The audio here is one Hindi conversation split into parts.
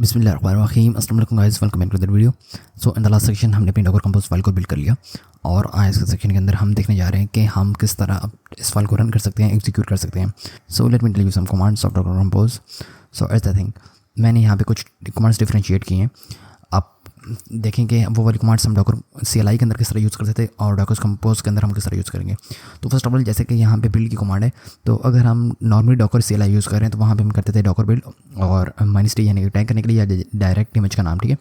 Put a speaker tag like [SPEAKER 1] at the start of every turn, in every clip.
[SPEAKER 1] बिस्मिल्लाहिर्रहमानिर्रहीम। अस्सलाम वालेकुम guys, welcome back to the video. So in the last section हमने अपनी डॉकर कंपोज फाइल को बिल्ड कर लिया और आज के सेक्शन के अंदर हम देखने जा रहे हैं कि हम किस तरह अब इस फाइल को रन कर सकते हैं, एग्जीक्यूट कर सकते हैं। So let me tell you some commands of Docker compose. So as the thing मैंने यहाँ पे कुछ कमांड्स डिफरेंशिएट किए हैं। आप देखेंगे वो वाली कमांड्स हम डॉकर CLI के अंदर किस तरह यूज़ करते थे और डॉकर कंपोज के अंदर हम किस तरह यूज़ करेंगे। तो फर्स्ट ऑफ ऑल जैसे कि यहाँ पे बिल्ड की कमांड है, तो अगर हम नॉर्मली डॉकर CLI यूज़ कर रहे हैं तो वहाँ पे हम करते थे डॉकर बिल्ड और -t यानी कि टैग करने के लिए या डायरेक्ट इमेज का नाम, ठीक है।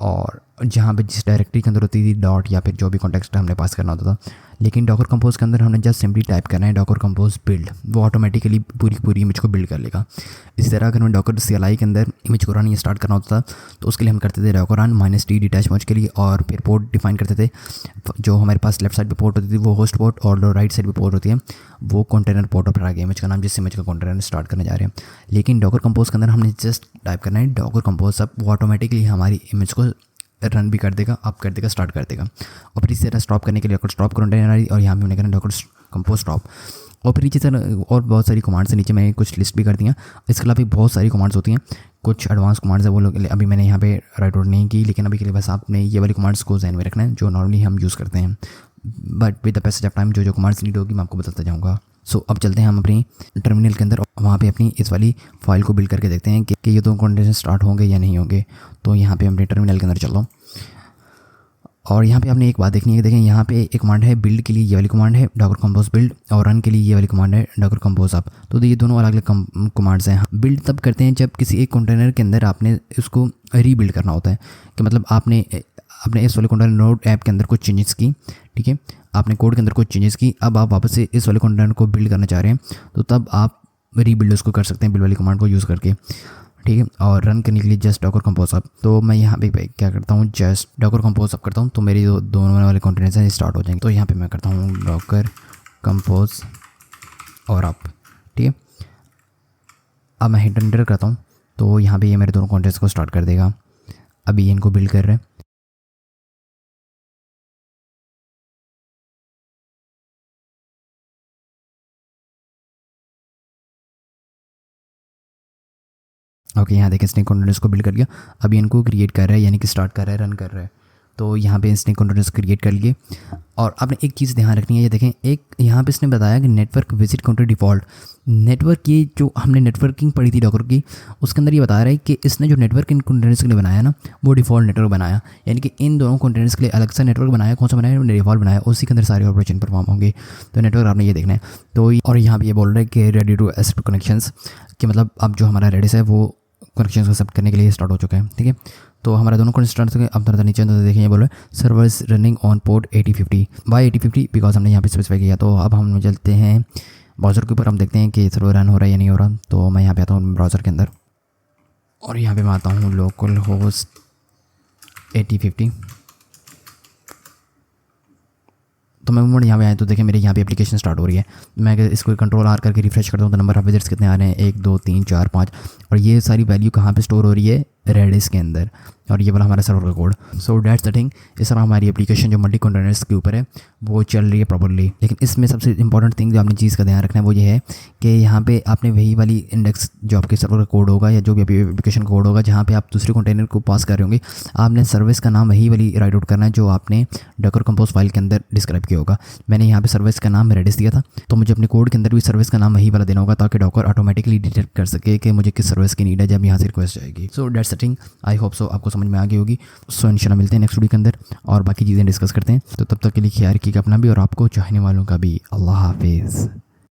[SPEAKER 1] और जहाँ पे जिस डायरेक्टरी के अंदर होती थी डॉट या फिर जो भी कॉन्टेक्स्ट हमने पास करना होता था, लेकिन डॉकर कंपोज के अंदर हमने जस्ट सिंपली टाइप करना है डॉकर कंपोज बिल्ड, वो ऑटोमेटिकली पूरी इमेज को बिल्ड कर लेगा। इसी तरह अगर हमें डॉकर CLI के अंदर इमेज को रन स्टार्ट करना होता था तो उसके लिए हम करते थे डॉकर रन -t डिटैच मर्ज के लिए और फिर पोर्ट डिफाइन करते थे। जो हमारे पास लेफ्ट साइड पे पोर्ट होती थी वो होस्ट पोर्ट और जो राइट साइड पे पोर्ट होती है वो कंटेनर पोर्ट पर आ गया इमेज का नाम, जिस इमेज का कंटेनर स्टार्ट करने जा रहे हैं। लेकिन डॉकर कंपोज के अंदर हमने जस्ट टाइप करना है डॉकर कंपोज, अब वो ऑटोमेटिकली हमारी इमेज को रन भी कर देगा, अप कर देगा, स्टार्ट कर देगा। और फिर इसी तरह स्टॉप करने के लिए डॉकर स्टॉप कंटेनर और यहाँ पे हमने करना डॉकर कंपोज स्टॉप। और फिर इसी तरह और बहुत सारी कमांड्स हैं, नीचे मैंने कुछ लिस्ट भी कर दी हैं। इसके अलावा भी बहुत सारी कमांड्स होती हैं, कुछ एडवांस कमांड्स है वो लोग अभी मैंने यहाँ पे राइट आउट नहीं की, लेकिन अभी के लिए बस आपने ये वाली कमांड्स को ध्यान में रखना है जो नॉर्मली हम यूज़ करते हैं। But with the passage of time जो कमांड्स नीड होगी मैं आपको बताता जाऊँगा। सो अब चलते हैं हम अपनी टर्मिनल के अंदर और वहाँ पे अपनी इस वाली फाइल को बिल्ड करके देखते हैं कि ये दो कंडीशन स्टार्ट होंगे या नहीं होंगे। तो यहाँ पे अपने टर्मिनल के अंदर चल रहा हूँ और यहाँ पे आपने एक बात देखनी है, देखें यहाँ पे एक कमांड है बिल्ड के लिए ये वाली कमांड है डॉकर कंपोज बिल्ड और रन के लिए ये वाली कमांड है डॉकर कंपोज अप। तो ये दोनों अलग अलग कमांड्स हैं। बिल्ड तब करते हैं जब किसी एक कंटेनर के अंदर आपने उसको रीबिल्ड करना होता है, कि मतलब आपने इस वाले कंटेनर नोड ऐप के अंदर कुछ चेंजेस की, ठीक है, आपने कोड के अंदर कुछ चेंजेस की, अब आप वापस से इस वाले कंटेनर को बिल्ड करना चाह रहे हैं तो तब आप रीबिल्ड उसको कर सकते हैं बिल्ड वाली कमांड को यूज़ करके, ठीक है। और रन करने के लिए जस्ट डॉकर कंपोज अप। तो मैं यहाँ पे क्या करता हूँ, जस्ट डॉकर कंपोज अप करता हूँ तो मेरी दोनों वाले कंटेनर्स हैं स्टार्ट हो जाएंगे। तो यहाँ पे मैं करता हूँ डॉकर कंपोज और अप, ठीक है। अब मैं हिट एंटर करता हूँ तो यहाँ पे ये मेरे दोनों कंटेनर्स को स्टार्ट कर देगा। अभी ये इनको बिल्ड कर रहे हैं। ओके, यहाँ देखें स्नेक कंटेनर्स को बिल्ड कर लिया। अभी इनको क्रिएट कर रहा है यानी कि स्टार्ट कर रहा है, रन कर रहा है। तो यहाँ पे स्नेक कंटेनर्स क्रिएट कर लिए। और आपने एक चीज़ ध्यान रखनी है, ये देखें एक यहाँ पे इसने बताया कि network visit counter default network, ये जो हमने नेटवर्किंग पढ़ी थी डॉकर की उसके अंदर ये बता रहा है कि इसने जो नेटवर्क इन कंटेनर्स के लिए बनाया ना वो डिफ़ॉल्ट नेटवर्क बनाया, यानी कि इन दोनों कंटेनर्स के लिए अलग सा नेटवर्क बनाया। कौन सा बनाया? डिफ़ॉल्ट बनाया, उसी के अंदर सारे ऑपरेशन परफॉर्म होंगे। तो नेटवर्क आपने ये देखना है। तो और यहाँ पे ये बोल रहा है कि रेडी टू एक्सेप्ट कनेक्शंस, कि मतलब अब जो हमारा रेडिस है वो कनेक्शन को एक्सेप्ट करने के लिए स्टार्ट हो चुका है, ठीक है। तो हमारा दोनों को स्टार्ट हो गए। अब थोड़ा नीचे तो देखें ये बोल रहा है servers running on port 8050 by 8050 because हमने यहाँ पे स्पेसिफाई किया। तो अब हम चलते हैं ब्राउज़र के ऊपर, हम देखते हैं कि सर्वर रन हो रहा है या नहीं हो रहा। तो मैं यहाँ पे आता हूँ ब्राउज़र के अंदर और यहाँ पे मैं आता हूँ लोकल होस्ट 8050। तो मैं मोड यहाँ पे आया तो देखें मेरे यहाँ पे एप्लीकेशन स्टार्ट हो रही है। मैं अगर इसको कंट्रोल R करके रिफ्रेश करता हूँ तो नंबर ऑफ विजिट्स कितने आ रहे हैं, 1 2 3 4 5। और ये सारी वैल्यू कहाँ पे स्टोर हो रही है? रेडिस के अंदर। और ये वाला हमारा सर्वर का code. So that's the thing. इस तरह हमारी एप्लीकेशन जो मल्टी कंटेनर्स के ऊपर है वो चल रही है प्रॉपर्ली। लेकिन इसमें सबसे इंपॉर्टेंट थिंग जो आपने चीज़ का ध्यान रखना है वो ये है कि यहाँ पे आपने वही वाली इंडेक्स जो आपके सर्वर का कोड होगा या जो भी एप्लीकेशन कोड होगा जहाँ पे आप दूसरे कंटेनर को पास कर रहे होंगे, आपने सर्विस का नाम वही वाली राइट आउट करना है जो आपने डॉकर कंपोज फाइल के अंदर डिस्क्राइब किया होगा। मैंने यहाँ पे सर्विस का नाम रेडिस दिया था, तो मुझे अपने कोड के अंदर भी सर्विस का नाम वही वाला देना होगा ताकि डॉकर ऑटोमेटिकली डिटेक्ट कर सके कि मुझे किस सर्विस की नीड है जब यहाँ से रिक्वेस्ट जाएगी। So that's the thing. I hope so आपको समझ में आ गई होगी। सो इंशाल्लाह मिलते हैं नेक्स्ट वीडियो के अंदर और बाकी चीज़ें डिस्कस करते हैं। तो तब तक के लिए ख्याल रखिएगा अपना भी और आपको चाहने वालों का भी। अल्लाह हाफिज़।